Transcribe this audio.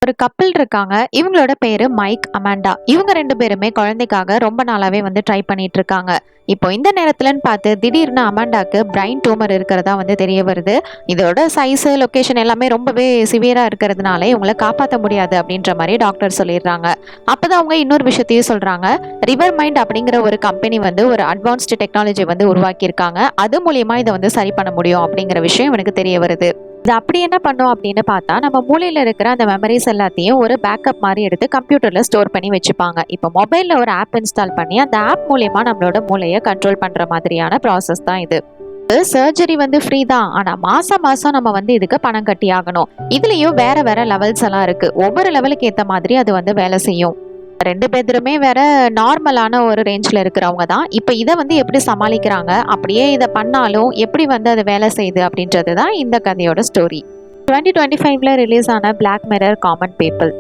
ஒரு கப்பிள் இருக்காங்க. இவங்களோட பேரு மைக், அமாண்டா. இவங்க 2 பேருமே குழந்தைக்காக ரொம்ப நாளாவே வந்து ட்ரை பண்ணிட்டு இருக்காங்க. இப்போ இந்த நேரத்துலன்னு பார்த்து திடீர்னு அமாண்டாக்கு பிரைன் டியூமர் இருக்கிறதா வந்து தெரிய வருது. இதோட சைஸ், லொகேஷன் எல்லாமே ரொம்பவே சிவியரா இருக்கிறதுனால இவங்கள காப்பாத்த முடியாது அப்படின்ற மாரி டாக்டர் சொல்லிடுறாங்க. அப்பதான் அவங்க இன்னொரு விஷயத்தையும் சொல்றாங்க. ரிவர் மைண்ட் அப்படிங்கிற ஒரு கம்பெனி வந்து ஒரு அட்வான்ஸ்டு டெக்னாலஜி வந்து உருவாக்கியிருக்காங்க. அது மூலியமா இதை வந்து சரி பண்ண முடியும் அப்படிங்கிற விஷயம் எனக்கு தெரிய வருது. இது அப்படி என்ன பண்ணும் அப்படின்னு பார்த்தா, நம்ம மூளையில இருக்கிற அந்த மெமரிஸ் எல்லாத்தையும் ஒரு பேக்கப் மாதிரி எடுத்து கம்ப்யூட்டர்ல ஸ்டோர் பண்ணி வச்சுப்பாங்க. இப்போ மொபைல்ல ஒரு ஆப் இன்ஸ்டால் பண்ணி அந்த ஆப் மூலியமா நம்மளோட மூளையை கண்ட்ரோல் பண்ற மாதிரியான ப்ராசஸ் தான் இது. சர்ஜரி வந்து ஃப்ரீ தான். ஆனா மாசம் மாசம் நம்ம வந்து இதுக்கு பணம் கட்டி ஆகணும். இதுலயும் வேற வேற லெவல்ஸ் எல்லாம் இருக்கு. ஒவ்வொரு லெவலுக்கு ஏத்த மாதிரி அது வந்து வேலை செய்யும். 2 பேருமே வேற நார்மலான ஒரு ரேஞ்ச்ல இருக்கிறவங்க தான். இப்ப இத வந்து எப்படி சமாளிக்கிறாங்க? அப்படியே இத பண்ணாலும் எப்படி வந்து அது வேலை செய்யுது அப்படின்றது தான் இந்த கதையோட ஸ்டோரி. 2025ல ரிலீஸ் ஆன பிளாக் மிரர் காமன் பீப்பிள்.